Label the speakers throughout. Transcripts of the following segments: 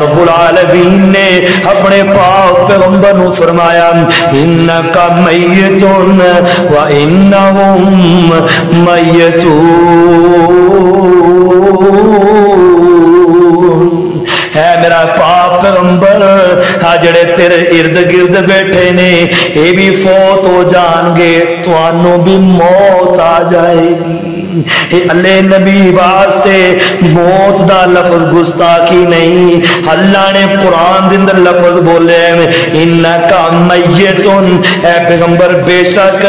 Speaker 1: رب العالمین نے اپنے پاک پیغمبر نو فرمایا انکا میتون و انہم میتون، ہے میرا پاک پیغمبر جڑے تیرے ارد گرد بیٹھے نے یہ بھی فوت ہو جان گے، توانوں بھی موت آ جائے گی۔ اللہ نبی واسطے موت دا لفظ گستاخی نہیں، اللہ نے قرآن دے اندر لفظ بولے انکا میتون، اے پیغمبر بے شک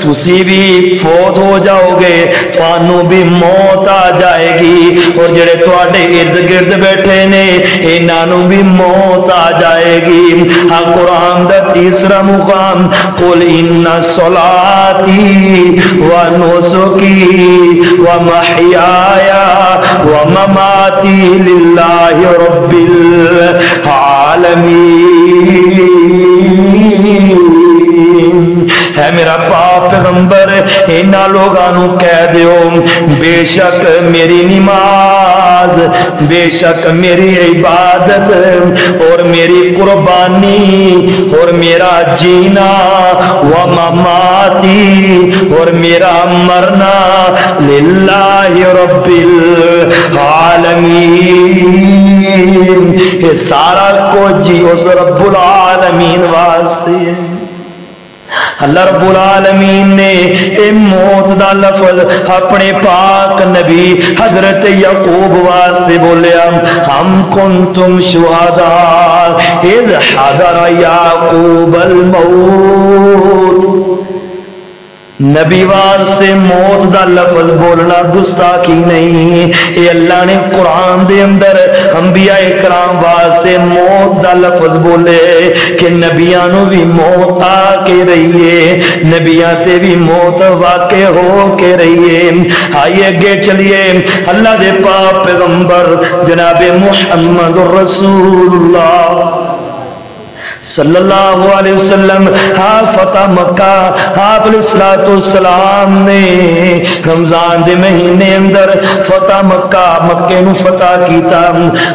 Speaker 1: تسی بھی فوت ہو جاؤ گے، توانوں بھی موت آ جائے گی، اور جڑے تواڈے ارد گرد بیٹھے نے انہاں بھی موت آ جائے گی۔ ہاں قرآن دا تیسرا مقام قل ان صلاتی و نسکی ومحیایا ومماتی للہ رب العالمین، ہے میرا پاک پیغمبر انہاں لوگانوں کہہ دیو بے شک میری نماز، بے شک میری عبادت اور میری قربانی اور میرا جینا ومماتی اور میرا مرنا للہ رب العالمین، یہ سارا کچھ جی اس رب العالمین واسطے ہے۔ اللہ رب العالمین نے اے موت دا لفظ اپنے پاک نبی حضرت یعقوب واسطے بولیا ہم کنتم شہداء اذ حضر یعقوب الموت، نبی واسطے موت دا لفظ بولنا گستاخی نہیں، اے اللہ نے قرآن دے اندر انبیاء اکرام واسطے موت دا لفظ بولے کہ نبیاں نو بھی موت آ کے رہیے، نبیاں تے بھی موت واقع ہو کے رہیے۔ آئیے گے چلیے اللہ دے پاک پیغمبر جناب محمد رسول اللہ صلی اللہ علیہ وسلم فتح مکہ آپ علیہ السلام نے رمضان دے مہینے اندر فتح مکے نو فتح کیتا،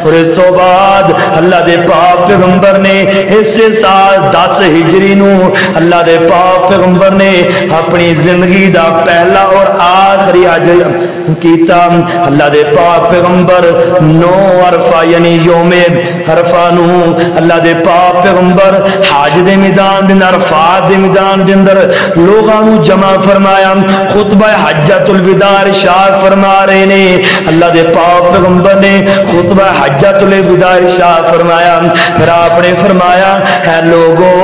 Speaker 1: اور اس تو بعد اللہ دے پاک پیغمبر نے اسے سال 10 ہجری نو اللہ دے پاک پیغمبر نے اپنی زندگی دا پہلا اور آخری حج کیتا۔ اللہ دے پاک پیغمبر 9 عرفہ یعنی یوم عرفہ نو اللہ دے پاک پیغمبر حاج دے میدان دے عرفات دے میدان دے اندر لوگاں نو جمع فرمایا، خطبہ حجۃ الوداع ارشاد فرما رہے نے۔ اللہ دے پاک پیغمبر نے خطبہ حجۃ الوداع ارشاد فرمایا، پھر آپ نے فرمایا اے لوگو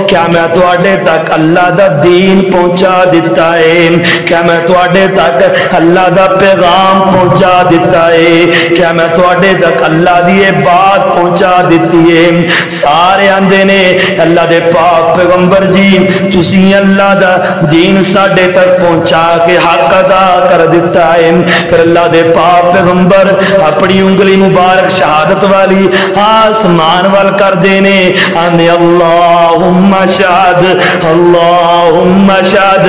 Speaker 1: کیا میں تواڈے تک اللہ دا دین پہنچا دیتا ہے، کیا میں تواڈے تک اللہ دا پیغام پہنچا دیتا ہے، کیا میں تواڈے تک اللہ دی بات پہنچا دیتی ہے؟ سارے آندے نے اللہ دے پاک پیغمبر جی تسی اللہ دا دین ساڈے تک پہنچا کے حق ادا کر دیتا ہے۔ پھر اللہ دے پاک پیغمبر اپنی انگلی مبارک شہادت والی آسمان وال کر دینے آنے اللہم شہد اللہم شہد،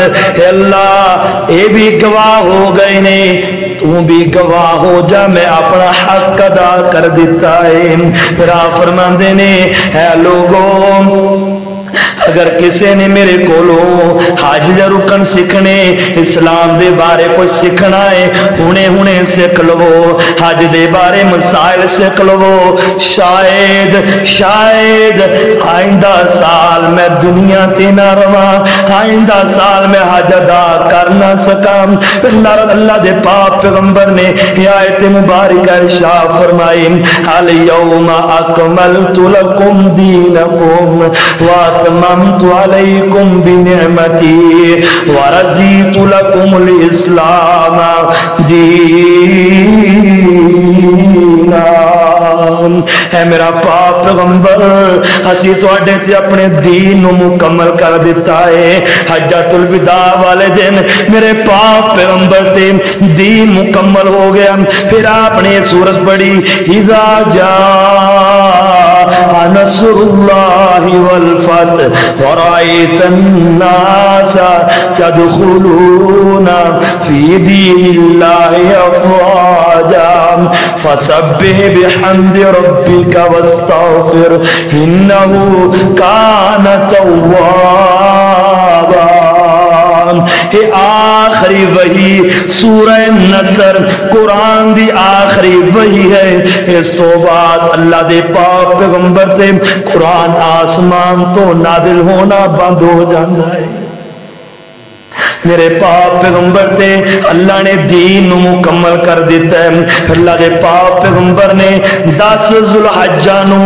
Speaker 1: اللہ اے بھی گواہ ہو گئے نے تو بھی گواہ ہو جا میں اپنا حق ادا کر دیتا ہے۔ پھر آپ فرماندے نے اے لوگوں اگر کسی نے میرے کولو حج دے رکن سیکھنے اسلام دے بارے کچھ سیکھنا ہے ہنے سیکھ لو، حج دے بارے مسائل سیکھ لو، شاید آئندہ سال میں دنیا تے نہ رواں، آئندہ سال میں حج ادا کر نہ سکاں۔ اللہ دے پاک پیغمبر نے آیت مبارک ارشاد فرمائی الیوم اکملت لکم دینکم واتممت علیکم بنعمتی ورضیت لکم الاسلام دینا۔ اے میرا پاک پیغمبر اسی تواڈے تے اپنے دین نو مکمل کر دیتا ہے۔ حجۃ الوداع والے دن میرے پاک پیغمبر تے دین مکمل ہو گیا۔ پھر آپ نے سورت پڑھی اذا جاء نصر والفتح ورأيت الناس يدخلون في دين الله أفواجا فسبح بحمد ربك واستغفر إنه كان توابا. یہ آخری وحی سورہ نصر قرآن دی آخری وحی ہے. اس تو بعد اللہ دے پاک پیغمبر تے قرآن آسمان تو نازل ہونا بند ہو جانا ہے. میرے پاک پیغمبر تے اللہ نے دین نو مکمل کر دیتا ہے. اللہ دے پاک پیغمبر نے 10 ذوالحجہ نو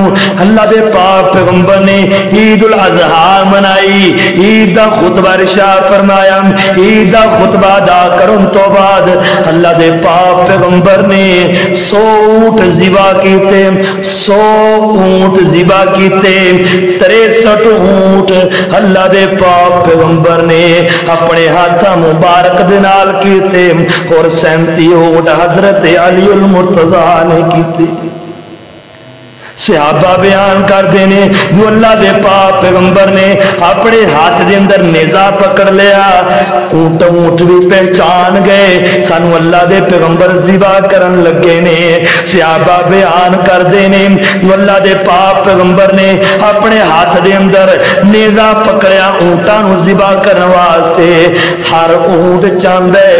Speaker 1: اللہ دے پاک پیغمبر نے عید الاضحیٰ منائی. عید دا خطبہ ارشاد فرمایا. عید دا خطبہ ادا کرن تو بعد اللہ دے پاک پیغمبر نے 100 اونٹ ذبح کیتے. 100 اونٹ ذبح کیتے. 63 اونٹ اللہ دے پاک پیغمبر نے اپنے ہاتھ مبارک دنال کیتے اور 37 اونٹ حضرت علی المرتضیٰ نے کیتے. صحابہ بیان کر دینے جو اللہ دے پاک پیغمبر نے اپنے ہاتھ دے اندر نیزہ پکڑ لیا. اونٹ بھی پہچان گئے سانو اللہ دے پیغمبر ذبح کرن لگے نے. صحابہ بیان کر دینے جو اللہ دے پاک پیغمبر نے اپنے ہاتھ دے اندر نیزہ پکڑیا اونٹاں نو ذبح کرن واسطے. ہر اونٹ چاہندا ہے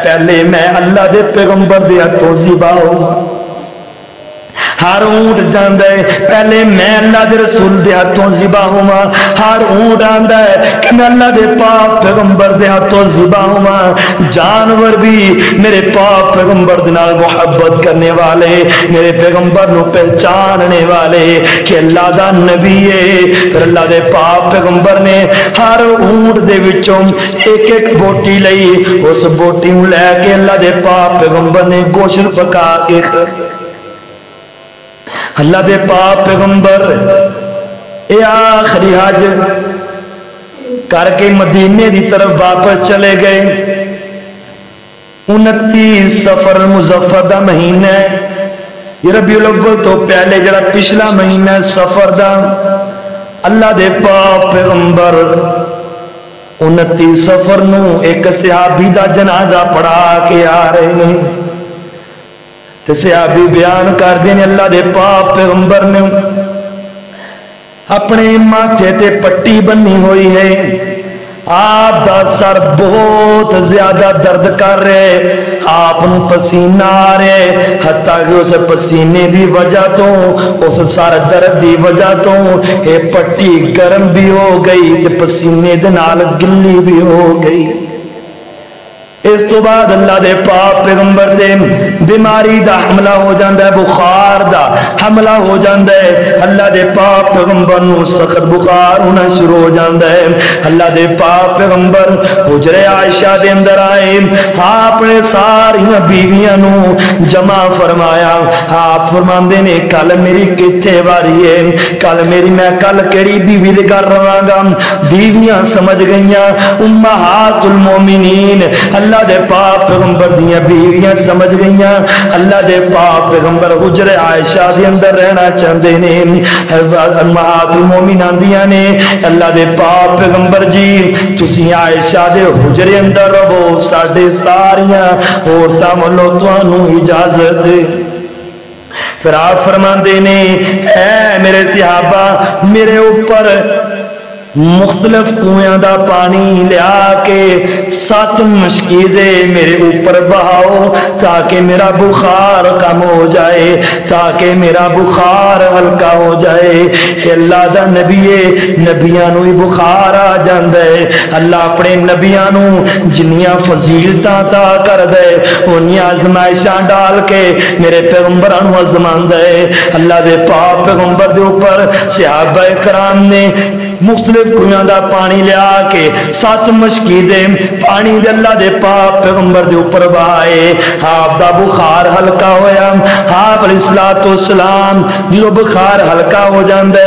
Speaker 1: پہلے میں اللہ دے پیغمبر دے ہاتھوں ذبح ہوں. ہر اونٹ جاندا ہے پہلے میں اللہ دے رسول دے ہاتھوں ذبح ہواں. ہر اونٹ آندا ہے کہ میں اللہ دے پاک پیغمبر دے ہاتھوں ذبح ہواں. جانور بھی میرے پاک پیغمبر دے نال محبت کرنے والے, میرے پیغمبر نو پہچاننے والے کہ اللہ دا نبی ہے. پھر اللہ دے پاک پیغمبر نے ہر اونٹ دے وچوں ایک ایک بوٹی لئی. اس بوٹی نو لے کے اللہ دے پاک پیغمبر نے گوشت پکا کے اللہ دے پاک پیغمبر اے آخری حج کر کے مدینے دی طرف واپس چلے گئے. 29 صفر مظفر دا مہینہ ہے. یہ ربیع الاول تو پہلے جڑا پچھلا مہینہ ہے صفر دا, اللہ دے پاک پیغمبر 29 صفر نو ایک صحابی دا جنازہ پڑھا کے آ رہے ہیں. صحابی بیان کر دیں اللہ دے پاک پیغمبر نے اپنے ماتھے تے پٹی بنی ہوئی ہے. آپ دا سر بہت زیادہ درد کر رہے, آپ پسینہ آ رہے, حتیٰ کہ اس پسینے دی وجہ تو اس سر درد دی وجہ تو یہ پٹی گرم بھی ہو گئی تے پسینے دے نال گلی بھی ہو گئی. اس تو بعد اللہ دے پاک پیغمبر دے بیماری دا حملہ ہو جاندہ ہے, بخار دا حملہ ہو جاندہ ہے. اللہ دے پاک پیغمبر نو سخت بخار ہونا شروع ہو جاندہ ہے. اللہ دے پاک پیغمبر حجر عائشہ دے اندر آئے. آپ نے ساری بیویاں نو جمع فرمایا. آپ فرماندے نے کل میری کتھے واری ہے, کل میری میں کل کیڑی بیوی دے کر رہاں گا. بیویاں سمجھ گئیاں امہات المومنین اللہ دے پاک پیغمبر دیاں بیویاں سمجھ گئیاں اللہ دے پاک پیغمبر حجر عائشہ دے اندر رہنا چاہتے ہیں. امہات المومنین دیاں نے اللہ دے پاک پیغمبر جی تسی عائشہ دے حجر اندر رہو, ساڈے ساریاں عورتاں والوں تانوں اجازت دے. پھر آپ فرماندے نے اے میرے صحابہ میرے اوپر مختلف کنویں دا پانی لیا کے 7 مشکیزے میرے اوپر بہاؤ تاکہ میرا بخار کم ہو جائے, تاکہ میرا بخار ہلکا ہو جائے. اللہ دا نبی ہے, نبیاں نو ہی بخار آ جاندا ہے. اللہ اپنے نبیاں نو جنیاں فضیلتاں عطا کر دے انیاں آزمائشاں ڈال کے میرے پیغمبراں نو آزماندا ہے. اللہ دے پاک پیغمبر دے اوپر صحابہ کرام نے مختلف کنیاں دا پانی لیا کے 7 مشکی دے پانی دے اللہ دے پاک پیغمبر دے اوپر بہائے، آپ دا بخار ہلکا ہویا، آپ علیہ السلام جو بخار ہلکا ہو جاندے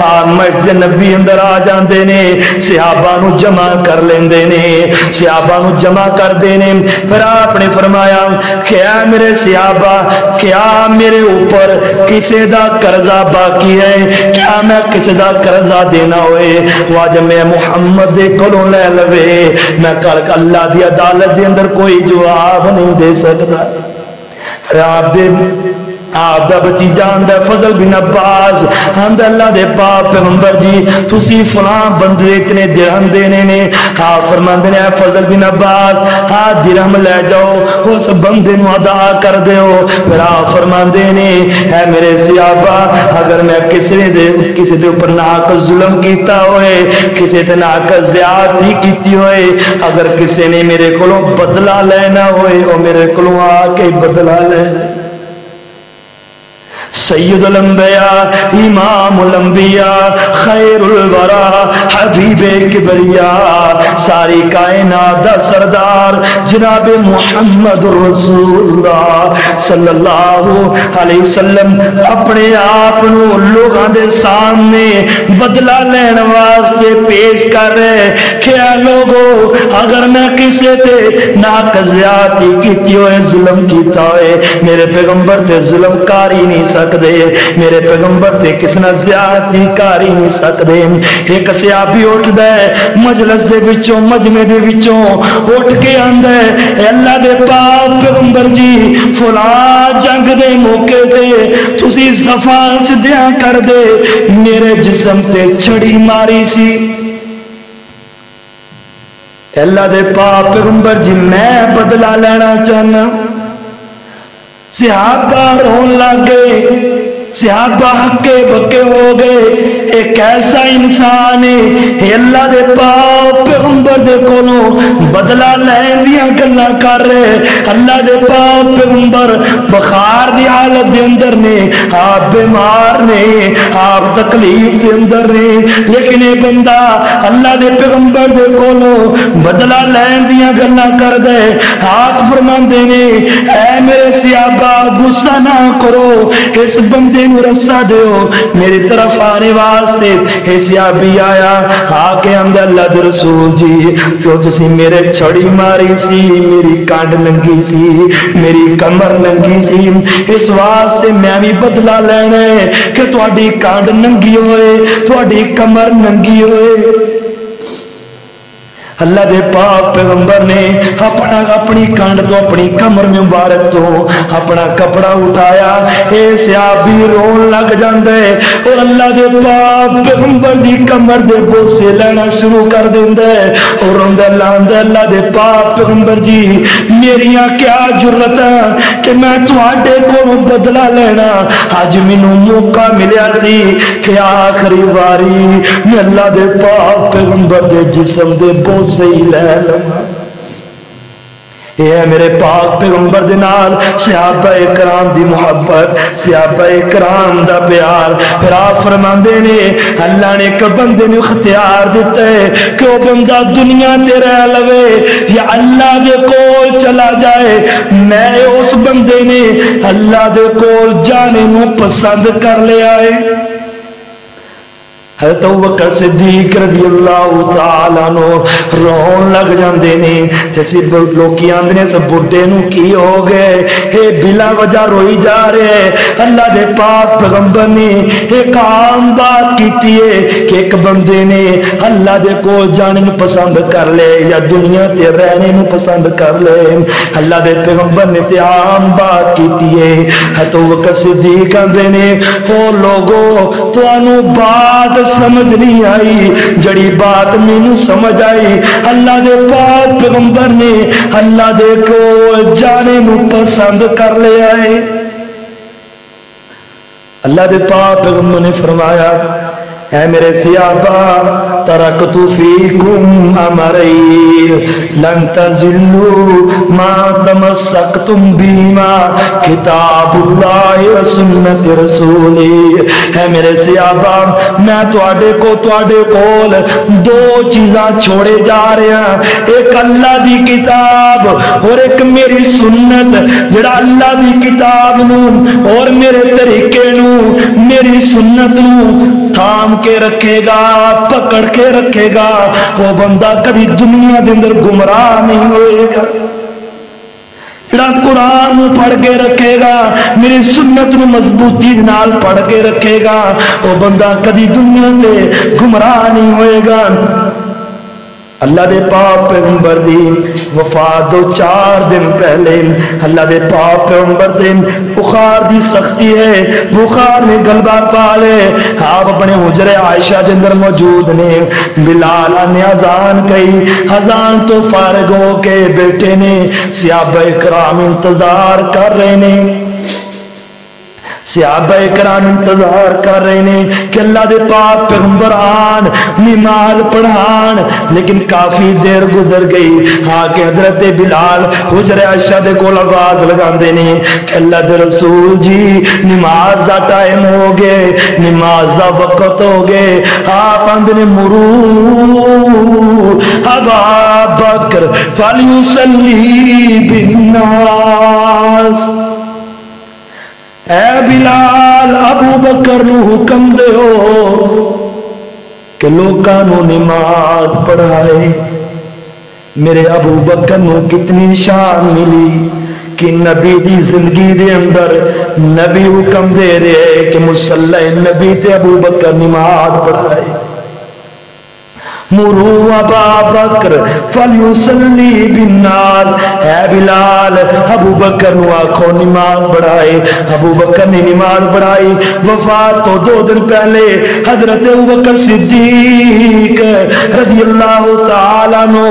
Speaker 1: آپ مسجد نبی اندر آ جاندے نے، صحابہ نو جمع کر لیندے نے، صحابہ نو جمع کر دینے، پھر آپ نے فرمایا کیا میرے صحابہ، کیا میرے اوپر کسی دا قرضہ باقی ہے، کیا میں کسی دا قرضہ دینا ہوئے، واج میں محمد دے کولوں لے لوے، میں کل اللہ دی عدالت دے اندر کوئی جواب نہیں دے سکتا۔ آپ دا بچی جان دا فضل بن عباس ہم دا اللہ دے پاک پیغمبر جی تسی فلاں بندے اتنے درہم دینے نے، آپ فرماندے نے فضل بن عباس درہم لے جاؤ اس بندے نو ادا کر دیو، پھر آپ فرماندے نے اے میرے صحابہ اگر میں کسی دے اوپر ناقص ظلم کیتا ہوئے، کسی تے ناقص زیادتی کیتی ہوئے، اگر کسی نے میرے کولوں بدلہ لینا ہوئے او میرے کولوں آ کے بدلہ لے۔ سید الانبیاء امام الانبیاء خیر الورا حبیب کبریا ساری کائنات دا سردار جناب محمد رسول اللہ صلی اللہ علیہ وسلم اپنے آپ نو لوگاں دے سامنے بدلہ لین واسطے پیش کر رہے کہ اے لوگو اگر میں کسی تے ناقضیاتی کیتی ہوئے ظلم کیتا ہوئے میرے پیغمبر تے ظلم کاری نہیں سکتے، میرے پیغمبر تے کس نہ زیادتی کاری نہیں سکتے۔ ایک صحابی اٹھ دے مجلس دے وچوں مجمع دے وچوں اٹھ کے آندا ہے اے اللہ دے پاک پیغمبر جی فلاں جنگ دے موقع تے تسی صفا سدیاں کر دے میرے جسم تے چھڑی ماری سی۔ اللہ دے پاک پیغمبر جی میں بدلہ لینا چاہنا، صحابہ رون لگ گئے، صحابہ ہکے بکے ہو گئے، ایک ایسا انسان ہے اللہ دے پاک پیغمبر دے کولوں بدلہ لین دیاں گلاں کر رہے، اللہ دے پاک پیغمبر بخار دی حالت دے اندر نے، آپ بیمار نے، آپ تکلیف دے اندر نے، لیکن یہ بندہ اللہ دے پیغمبر دے کولوں بدلہ لین دیاں گلاں کر دے۔ آپ فرماندے نے اے میرے صحابہ غصہ نہ کرو، اس بندے نو رستہ دیو میری طرف آنے واسطے۔ اے صحابی آیا آ کے اندر اللہ دے رسول جی جو تسی میرے چھڑی ماری سی، میری کانڈ ننگی سی، میری کمر ننگی سی، اس واسطے میں بھی بدلہ لینا ہے کہ تہاڈی کانڈ ننگی ہوئے، تہاڈی کمر ننگی ہوئے۔ اللہ دے پاک پیغمبر نے اپنی کانڈ تو اپنی کمر مبارک تو اپنا کپڑا اٹھایا، اے صحابی رون لگ جاندے اور اللہ دے پاک پیغمبر دی کمر دے بوسے لینا شروع کر دیندے اور اللہ دے پاک پیغمبر جی میریاں کیا جرت ہے کہ میں تواڈے کولوں بدلہ لینا، اج مینوں موقع ملیا سی کہ آخری واری میں اللہ دے پاک پیغمبر دے جسم دے بوسے صحیح لے لما۔ یہ میرے پاک پیغمبر دے نال صحابہ اکرام دی محبت، صحابہ اکرام دا پیار۔ پھر آپ فرماندے نے اللہ نے ایک بندے نے اختیار دیتا ہے کہ وہ بندہ دنیا تے رہ لوے یا اللہ دے کول چلا جائے، میں اس بندے نے اللہ دے کول جانے نو پسند کر لیا ہے۔ حضرت ابوبکر صدیق رضی اللہ تعالیٰ عنہ رون لگ جاندے نے، جیسے لوگ آندے نے سب بڈھے نو کی ہو گئے، اے بلا وجہ روئی جا رہے ہیں۔ اللہ دے پاک پیغمبر نے ایک عام بات کیتی ہے کہ ایک بندے نے اللہ دے کول جانے نو پسند کر لے یا دنیا تے رہنے نو پسند کر لے، اللہ دے پیغمبر نے تے عام بات کیتی ہے۔ حضرت ابوبکر صدیق آندے نے او لوگو تانوں بات سمجھ نہیں آئی، جڑی بات مینوں سمجھ آئی اللہ دے پاک پیغمبر نے اللہ دے کول جانے نو پسند کر لیا ہے۔ اللہ دے پاک پیغمبر نے فرمایا اے میرے صحابہ ترکت فیکم امرین لن تضلوا ما تمسکتم بہما کتاب اللہ و سنت رسولی. اے میرے صحابہ میں تواڈے کول دو چیزاں چھوڑے جا رہے ہیں، ایک اللہ دی کتاب اور ایک میری سنت. جڑا اللہ دی کتاب نو اور میرے طریقے نو میری سنت نو تھام کے رکھے گا، پکڑ کے رکھے گا، وہ بندہ کبھی دنیا دے اندر گمراہ نہیں ہوئے گا. جڑا قرآن پڑھ کے رکھے گا، میری سنت نو مضبوطی نال پڑھ کے رکھے گا، وہ بندہ کبھی دنیا دے گمراہ نہیں ہوئے گا. اللہ دے پاک پیغمبر دی وفات دو 4 دن پہلے اللہ دے پاک پیغمبر دے بخار دی سختی ہے، بخار نے غلبہ پا لے. آپ اپنے حجرے عائشہ دے اندر موجود نے. بلال نے اذان کہی، اذان تو فارغ ہو کے بیٹھے نے. صحابہ کرام انتظار کر رہے نے، صحابہ کرام انتظار کر رہے ہیں کہ اللہ دے پاک پیغمبر آن نماز پڑھان. لیکن کافی دیر گزر گئی. ہاں کہ حضرت بلال حجر عائشہ دے کول آواز لگاندے نے کہ اللہ دے رسول جی نماز دا ٹائم ہو گئے، نماز دا وقت ہو گئے. آپ آندے نے مرو ابا بکر فلیصلی بالناس. اے بلال ابو بکر نو حکم دیو کہ لوکاں نو نماز پڑھائے. میرے ابو بکر نو کتنی شان ملی کہ نبی دی زندگی دے اندر نبی حکم دے رہے کہ مصلی نبی تے ابو بکر نماز پڑھائے. مرو ابا بکر فلیصلی بالناس. اے بلال ابو بکر نو آکھو نماز پڑھائے. ابو بکر نے نماز پڑھائی. وفات تو 2 دن پہلے حضرت ابو بکر صدیق رضی اللہ تعالی عنہ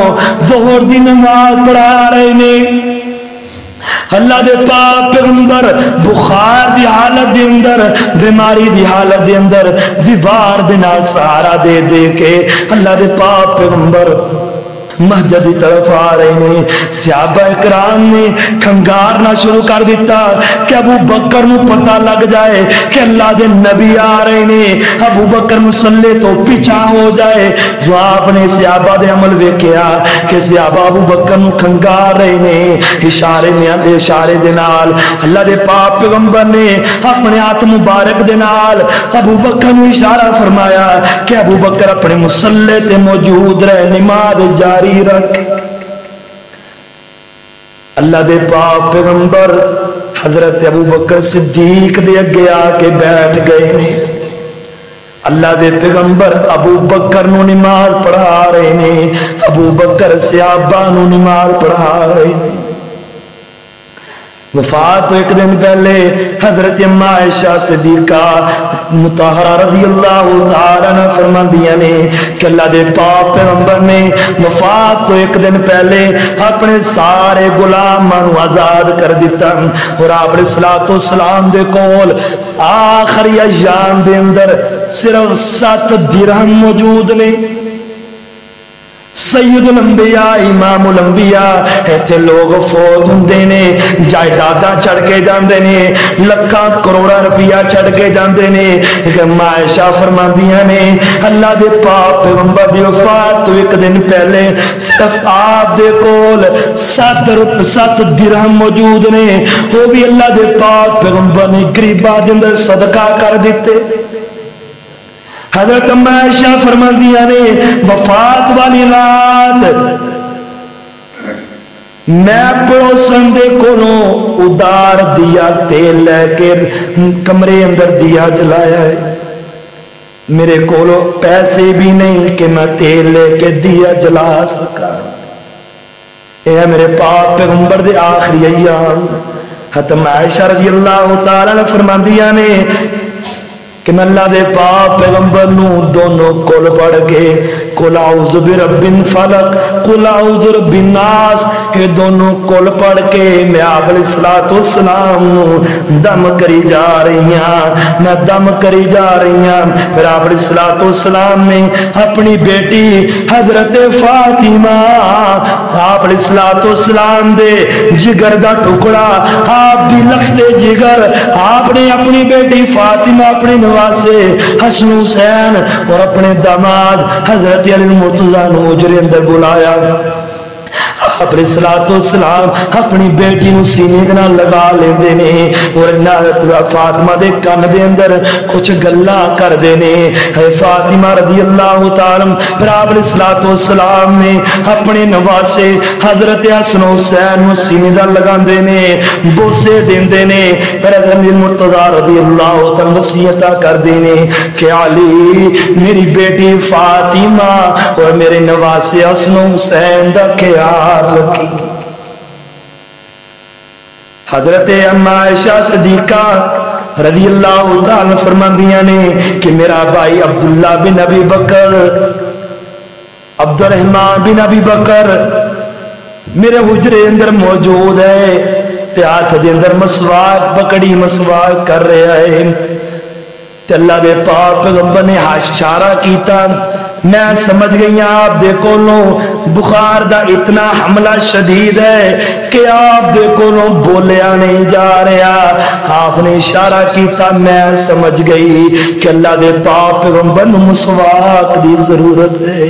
Speaker 1: ظہر دی نماز پڑھا رہے نے. اللہ دے پاک پیغمبر بخار دی حالت دے اندر، بیماری دی حالت دے اندر دیوار دے نال سہارا دے دے کے اللہ دے پاک پیغمبر مسجد کی طرف آ رہے ہیں. صحابہ کرام نے کھنگارنا شروع کر دیتا کہ ابو بکر نو پتہ لگ جائے کہ اللہ دے نبی آ رہے ہیں، ابو بکر مصلی تو پیچھا ہو جائے. جو آپ نے صحابہ دے عمل ویکھیا کہ صحابہ ابو بکر نو کھنگار رہے ہیں، اشارے دے نال اللہ دے پاک پیغمبر نے اپنے ہاتھ مبارک دے نال ابو بکر نو اشارہ فرمایا کہ ابو بکر اپنے مصلی تے موجود رہے، نماز جاری رکھ. اللہ دے پاک پیغمبر حضرت ابو بکر صدیق دے اگے آ کے بیٹھ گئے نے. اللہ دے پیغمبر ابو بکر نو نماز پڑھا رہے نے. ابو بکر صحابہ نو نماز پڑھا رہے نے. وفات تو 1 دن پہلے حضرت اما عائشہ صدیقہ مطہرہ رضی اللہ تعالی عنہ فرماندیاں نے کہ اللہ دے پاک پیغمبر نے وفات تو 1 دن پہلے اپنے سارے غلاماں نو آزاد کر دیتا. اور آپ علیہ الصلوۃ والسلام دے کول آخری ایام دے اندر صرف 7 درہم موجود نے. سید الانبیاء امام الانبیاء ایتھے لوگ فوت ہوندے نے، جائیداداں چڑھ کے جاندے نے، لکھاں کروڑاں روپیہ چڑھ کے جاندے نے. لیکن عائشہ فرماندیاں نے اللہ دے پاک پیغمبر دی وفات تو 1 دن پہلے صرف آپ دے کول 7 درہم موجود نے. وہ بھی اللہ دے پاک پیغمبر نے غریباں دے اندر صدقہ کر دیتے. حضرت اما عائشہ فرماندیاں نے وفات والی رات میں پڑوسن دے کولوں ادار دیا تیل لے کے کمرے اندر دیا جلایا ہے. میرے کولوں پیسے بھی نہیں کہ میں تیل لے کے دیا جلا سکا. اے میرے پاک پیغمبر دے آخری ایام. حضرت عائشہ رضی اللہ تعالی عنہ فرماندیاں نے کہ میں اللہ دے پاک پیغمبر نو دونوں کول پڑھ کے قل اعوذ برب الفلق قل اعوذ برب الناس، یہ دونوں کل پڑھ کے میں آپ علیہ الصلوۃ والسلام نو دم کری جا رہی ہاں، میں دم کری جا رہی ہاں۔ پھر آپ علیہ الصلوۃ والسلام نے اپنی بیٹی حضرت فاطمہ، آپ علیہ الصلوۃ والسلام دے جگر دا ٹکڑا، آپ دی لخت جگر، آپ نے اپنی بیٹی فاطمہ، اپنے نواسے حسن حسین اور اپنے داماد حضرت علی المرتضیٰ نو حجرے اندر بلایا۔ آپ علیہ الصلوۃ والسلام اپنی بیٹی نو سینے دے نال لگا لیندے نے اور فاطمہ دے کان دے اندر کچھ گلاں کردے نے۔ فاطمہ رضی اللہ تعالی عنہ، پھر آپ علیہ الصلوۃ والسلام نے اپنے نواسے حضرت حسن حسین نو سینے دے لگاندے نے، بوسے دیندے نے۔ پھر حضرت علی المرتضیٰ رضی اللہ تعالی وصیت کردے نے کہ علی میری بیٹی فاطمہ اور میرے نواسے حسن حسین دا خیال رکھی۔ حضرت اما عائشہ صدیقہ رضی اللہ تعالی فرماندیاں نے کہ میرا بھائی عبداللہ بن ابی بکر، عبد الرحمن بن ابی بکر میرے حجرے اندر موجود ہے تے ہاتھ دے اندر مسواک پکڑی مسواک کر رہا ہے تے اللہ دے پاک پیغمبر نے اشارہ کیتا، میں سمجھ گئی آپ دے کولوں بخار دا اتنا حملہ شدید ہے کہ آپ دے کولوں بولیا نہیں جا رہا۔ آپ نے اشارہ کیتا، میں سمجھ گئی کہ اللہ دے پاک پیغمبر نو مسواک دی ضرورت ہے۔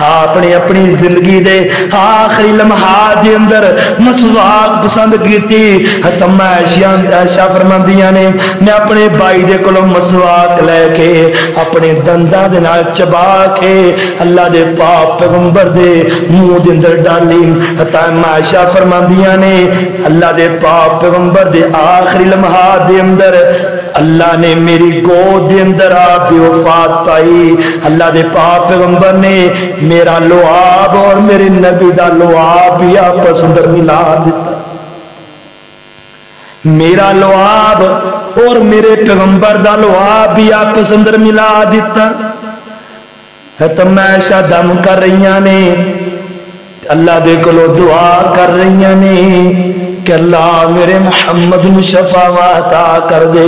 Speaker 1: آپ نے اپنی زندگی دے آخری لمحات دے اندر مسواک پسند کیتی۔ حتم عائشہ فرماندیاں نے میں اپنے بھائی دے کولوں مسواک لے کے اپنے دنداں دے نال چبا کے اللہ دے پاک پیغمبر دے منہ دے اندر ڈالی۔ حتم عائشہ فرماندیاں نے اللہ دے پاک پیغمبر دے آخری لمحات دے اندر اللہ نے میری گود دے اندر آپ دی وفات پائی۔ اللہ دے پاک پیغمبر نے میرا لعاب اور میرے نبی دا لعاب بھی آپس اندر ملا دیتا۔ میرا لعاب اور میرے پیغمبر دا لعاب بھی آپس اندر ملا دیتا۔ حتم عائشہ دم کر رہی نے، اللہ دے کولو دعا کر رہی نے کہ اللہ میرے محمد نو شفاعت عطا کر دے۔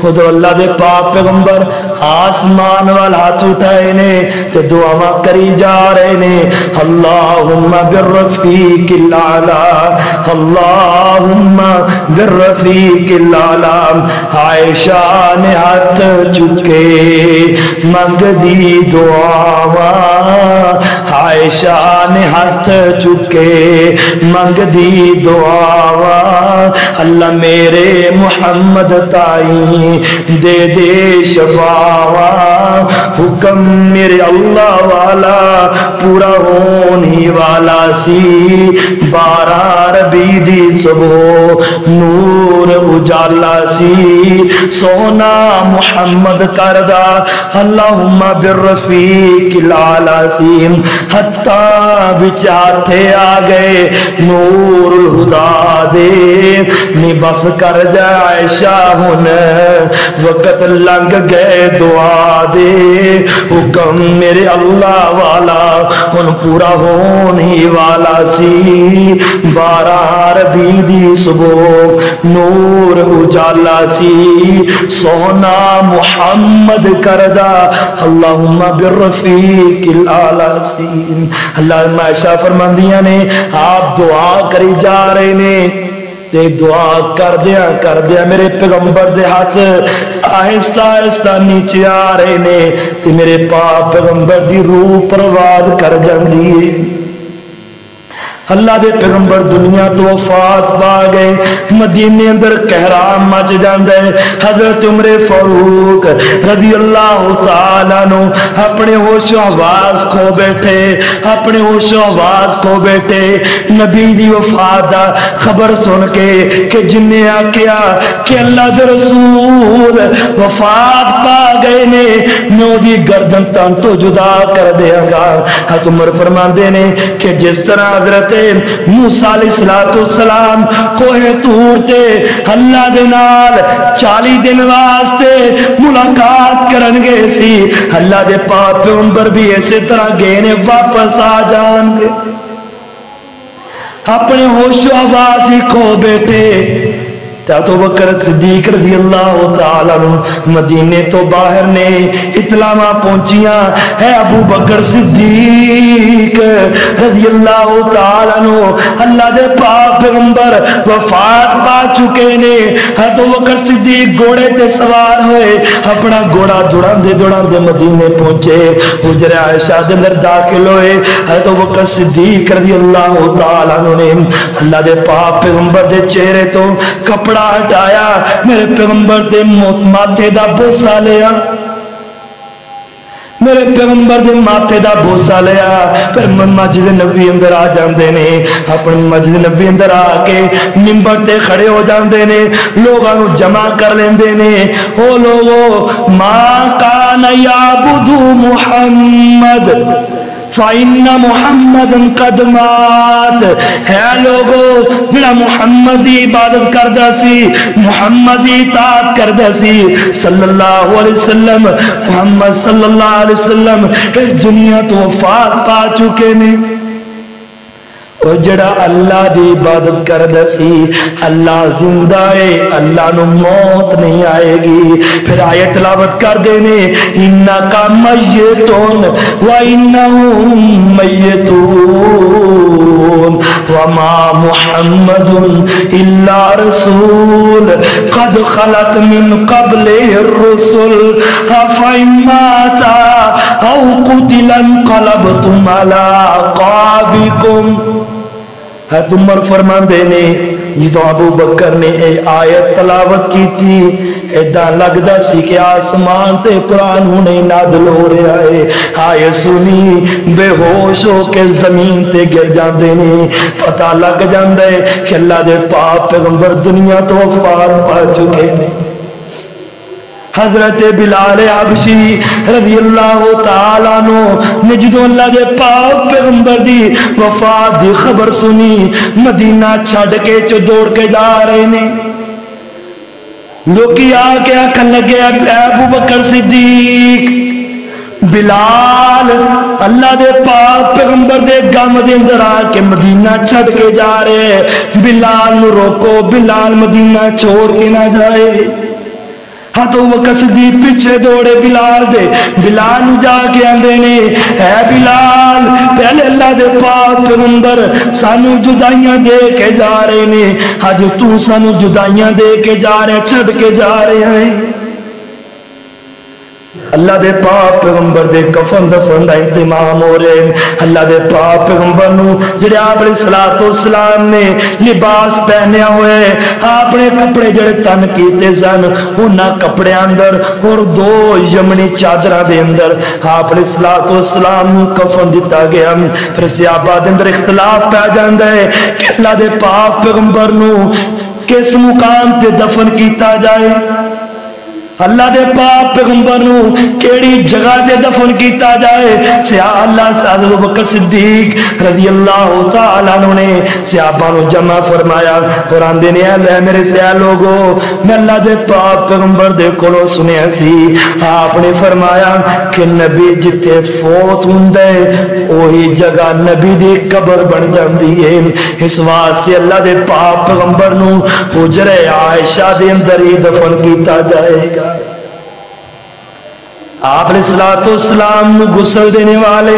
Speaker 1: خود اللہ دے پاک پیغمبر آسمان وال ہاتھ اٹھائے نے تے دعا کری جا رہے نے، اللہم بالرفیق الاعلی، اللہم بالرفیق الاعلی۔ عائشہ نے ہاتھ چکے منگ دی دعا، عائشہ نے ہاتھ چکے منگ دی دعا، اللہ میرے محمد تائی دے دے شفاوا، حکم میرے اللہ والا پورا ہونی والا سی، بارہ ربی دی صبح نور اجالا سی، سونا محمد کردہ اللہم بالرفیق الاعلی سی، حتیٰ بچاتے آگئے نور الہدا دے نی بس کر جا عائشہ ہن وقت لنگ گئے دعا دے، حکم میرے اللہ والا ہن پورا ہونی والا سی، بارہ ربی دی صبح نور اجالا سی، سونا محمد کردہ اللہم بالرفیق الاعلی سی۔ اللہ عائشہ فرماندیاں نے آپ دعا کری جا رہے نے تے دعا کر دیا میرے پیغمبر دے ہاتھ آہستہ آہستہ نیچے آ رہے نے تے میرے پاک پیغمبر دی روح پرواز کر جاندی ہے۔ اللہ دے پیغمبر دنیا تو وفات پا گئے، مدینے اندر کہرام مچ جاندا ہے۔ حضرت عمر فاروق رضی اللہ تعالیٰ عنہ اپنے ہوش و حواس کھو بیٹھے، اپنے ہوش و حواس کھو بیٹھے، نبی دی وفات دا خبر سن کے کہ جن نے آکھیا کہ اللہ دے رسول وفات پا گئے نے، میں دی دی گردن تن تو جدا کر دیا گا۔ حضرت عمر فرماندے نے کہ جس طرح حضرت موسیٰ علیہ السلام کوہ طور تے اللہ دے نال 40 دن واسطے ملاقات کرن گے سی، اللہ دے پاک پیغمبر بھی اسی طرح گئے نے واپس آ جان گے، اپنے ہوش و حواس ہی کھو بیٹھے۔ تو بکر صدیق رضی اللہ تعالیٰ عنہ مدینے تو باہر نے اطلاع پہنچیاں، ہے ابو بکر صدیق رضی اللہ تعالیٰ عنہ اللہ دے پاک پیغمبر وفات پا چکے نے۔ حضرت بکر صدیق گھوڑے تے سوار ہوئے، اپنا گھوڑا دوڑاندے مدینے پہنچے، حجرہ عائشہ دے اندر داخل ہوئے۔ حضرت بکر صدیق رضی اللہ تعالیٰ عنہ نے اللہ دے پاک پیغمبر دے چہرے تو کپڑا ہٹایا، میرے پیغمبر دے ماتھے دا بوسا لیا، میرے پیغمبر دے ماتھے دا بوسا لیا، پھر مسجد نبوی اندر آ جاندے نے، اپنے مسجد نبوی اندر آ کے منبر تے کھڑے ہو جاندے نے، لوگاں نو جمع کر لیندے نے۔ او لوگو ما کان یعبد محمد فَإِنَّ مُحَمَّدًا قَدْ مَاتَ، ہے لوگو میرا محمد دی عبادت کردہ سی، محمد دی اطاعت کردہ سی صلی اللہ علیہ وسلم، محمد صلی اللہ علیہ وسلم اس دنیا تو وفات پا چکے نے۔ اور جڑا اللہ دی عبادت کردہ سی اللہ زندہ ہے، اللہ نو موت نہیں آئے گی۔ پھر آیت تلاوت کر دینے انکا میتون و انہم میتون وما محمد الا رسول قد خلت من قبل الرسل افئن ماتا او قتلا انقلبتم علی اعقابکم۔ حضرت عمر فرماندے نے جدوں ابو بکر نے اے آیت تلاوت کی تھی ایدہ لگدا سی کہ آسمان تے قرآن ہونے نازل ہو رہا ہے، آیت سنی بے ہوش ہو کے زمین تے گر جاندے نے، پتہ لگ جاندے کہ اللہ دے پاک پیغمبر دنیا تو وفات پا چکے نے۔ حضرت بلال حبشی رضی اللہ تعالیٰ عنہ جدوں اللہ دے پاک پیغمبر دی وفات دی خبر سنی مدینہ چھڑ کے دوڑ کے جا رہے نے، لوکی آ کے آکھن لگے ابو بکر صدیق بلال اللہ دے پاک پیغمبر دے غم دے اندر آ کے مدینہ چھڑ کے جا رہے، بلال نو روکو، بلال مدینہ چھوڑ کے نہ جائے۔ ہاں تو وہ صدیق پیچھے دوڑے بلال دے، بلال نو جا کے آندے نے اے بلال پہلے اللہ دے پاک پیغمبر سانو جدائیاں دے کے جا رہے نے، آج تو سانو جدائیاں دے کے جا رہے، چھڑ کے جا رہے ہیں۔ اللہ دے پاک پیغمبر دے کفن دفن دا انتمام ہو رہے ہیں۔ اللہ دے پاک پیغمبر نو جڑے آپ علیہ السلام نے لباس پہنیا ہوئے، آپ نے کپڑے جڑے تن کیتے سن انہاں کپڑے اندر اور 2 یمنی چادرہ دے اندر آپ علیہ السلام نو کفن دیتا گیا۔ پھر صحابہ دے اندر اختلاف پہ جاندہ ہے کہ اللہ دے پاک پیغمبر نو کس مقام تے دفن کیتا جائے، اللہ دے پاک پیغمبر نو کیڑی جگہ دے دفن کیتا جائے۔ اللہ سعد ابو بکر صدیق رضی اللہ تعالیٰ عنہ نے صحابہ نو جمع فرمایا، قرآن دے نے اے میرے سیاہ لوگو میں اللہ دے پاک پیغمبر دے کولوں سنیا سی، آپ نے فرمایا کہ نبی جتے فوت ہوندے وہی جگہ نبی دی قبر بن جاندی ہے، اس واسطے اللہ دے پاک پیغمبر نو حجرہ عائشہ دے اندر ہی دفن کیتا جائے گا۔ آپ علیہ السلام نو غسل دینے والے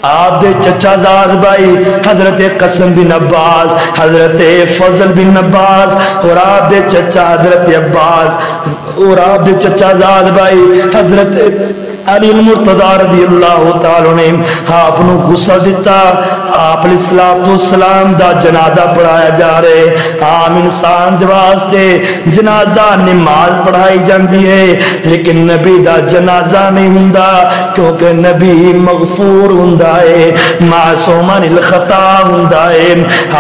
Speaker 1: آپ دے چچا زاد بھائی حضرت قسم بن عباس، حضرت فضل بن عباس اور آپ دے چچا حضرت عباس اور آپ دے چچا زاد بھائی حضرت علی المرتضی رضی اللہ تعالیٰ نے آپ نو غسل دیتا۔ آپ علیہ السلام دا جنازہ پڑھایا جا رہے، عام انسان دے واسطے جنازہ نماز پڑھائی جاندی ہے لیکن نبی دا جنازہ نہیں ہوندا کیونکہ نبی مغفور ہوندا ہے، معصوم عن الخطا ہوندا ہے۔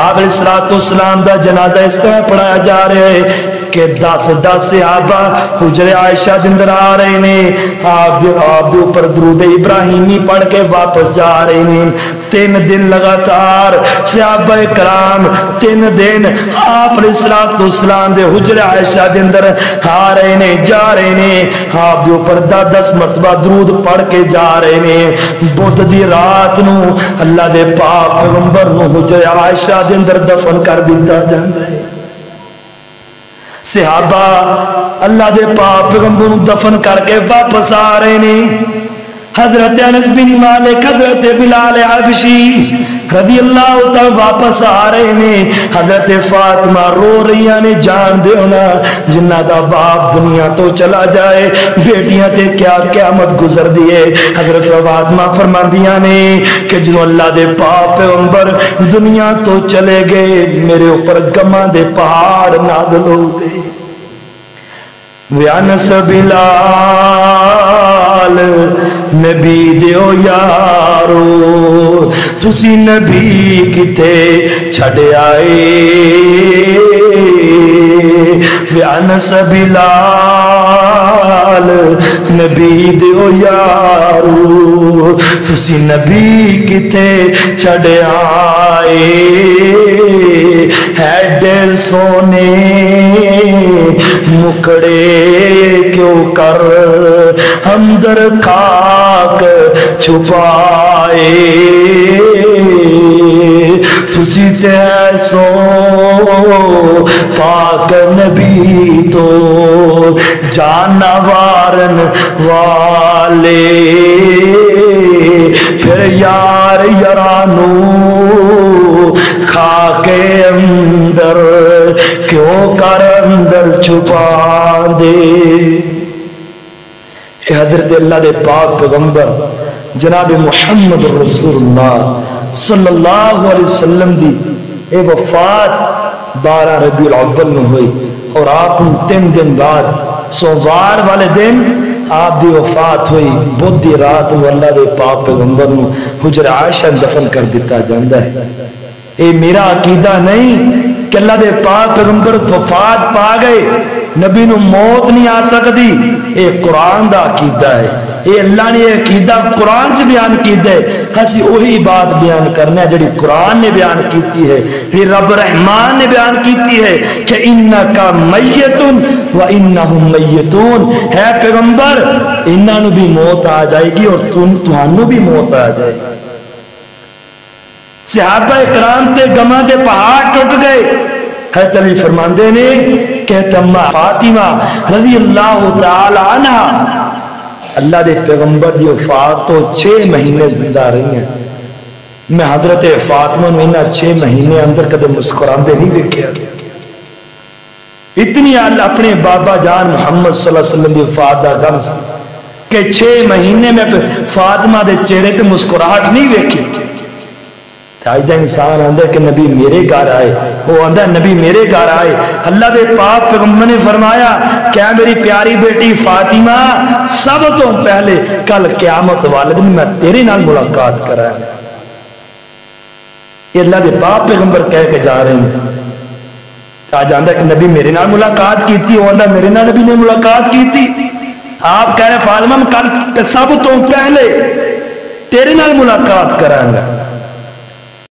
Speaker 1: آپ علیہ السلام دا جنازہ اس طرح پڑھایا جا رہا ہے کہ 10 صحابہ حجر عائشہ دے اندر آ رہے نے، آپ دے اوپر درود ابراہیمی پڑھ کے واپس جا رہے نے۔ 3 دن لگاتار صحابہ کرام 3 دن آپ علیہ السلام دے حجر عائشہ دے اندر آ رہے نے، جا رہے نے، آپ دے اوپر 10 مرتبہ درود پڑھ کے جا رہے نے۔ بدھ دی رات نو اللہ دے پاک پیغمبر نو حجر عائشہ دے اندر دفن کر دیتا جاندا ہے۔ صحابہ اللہ دے پاک پیغمبر نو دفن کر کے واپس آ رہے نے۔ حضرت انس بن مالک، حضرت بلال حبشی رضی اللہ تعالی واپس آ رہے نے۔ حضرت فاطمہ رو رہی نے، جان دیو نا جنہ دا باپ دنیا تو چلا جائے بیٹیاں تے کیا قیامت گزر دیے۔ حضرت فاطمہ فرماندیاں نے کہ جو اللہ دے پاک پیغمبر دنیا تو چلے گئے میرے اوپر غماں دے پہاڑ نازل ہو گئے۔ ویانس بلال نبی دیو یارو تسی نبی کتے چھڑ آئے۔ ویانس بلال نبی دیو یارو تسی نبی کتے چھڑ آئے۔ ایڈے سونے مکڑے کیوں کر اندر خاک چھپائے۔ تسی تے سو پاک نبی تو جانوارن والے، پھر یار یارانو خاک اندر کیوں کر اندر چھپا دے۔ حضرت اللہ دے پاک پیغمبر جناب محمد رسول اللہ صلی اللہ علیہ وسلم دی اے وفات 12 ربیع الاول میں ہوئی، اور آپ 3 دن بعد سوموار والے دن آپ دی وفات ہوئی۔ بدھ دی رات میں اللہ دے پاک پیغمبر نو حجر عائشہ دفن کر دیتا جاندا ہے۔ اے میرا عقیدہ نہیں کہ اللہ دے پاک پیغمبر وفات پا گئے نبی نو موت نہیں آ سکتی، اے قرآن دا عقیدہ ہے۔ اے اللہ نے عقیدہ قرآن سے بیان کیتا ہے، ہسی وہی بات بیان کرنا ہے جڑی قرآن نے بیان کیتی ہے، جڑی رب رحمان نے بیان کیتی ہے کہ انکا میتن و انہم میتون۔ ہے پیغمبر انہاں نو بھی موت آ جائے گی اور تمہانوں بھی موت آ جائے گی۔ صحابہ کرام تے غماں دے پہاڑ ٹوٹ گئے۔ حضرت علی فرماندے نے کہ تمہ فاطمہ رضی اللہ تعالی عنہ اللہ دے پیغمبر دی وفات تو 6 مہینے زندہ رہی ہیں۔ میں حضرت فاطمہ مہینہ 6 مہینے اندر کدے مسکراندے نہیں دیکھیا، اتنی اپنے بابا جان محمد صلی اللہ علیہ وسلم دی وفات دا غم کہ 6 مہینے میں فاطمہ دے چہرے تے مسکراہٹ نہیں دیکھی۔ آج انسان آندہ کہ نبی میرے گھر آئے، وہ آندہ نبی میرے گھر آئے۔ اللہ دے پاک پیغمبر نے فرمایا کیا میری پیاری بیٹی فاطمہ سب تو پہلے کل قیامت والے دن میں تیرے نال ملاقات کرائیں۔ یہ اللہ دے پاک پیغمبر کہہ کے جا رہے ہیں۔ آج آندہ کہ نبی میرے نال ملاقات کی تھی، وہ آندہ میرے نال نبی نے ملاقات کی تھی۔ آپ کہہ رہے فاطمہ کل سب تو پہلے تیرے نال ملاقات کرائیں گا۔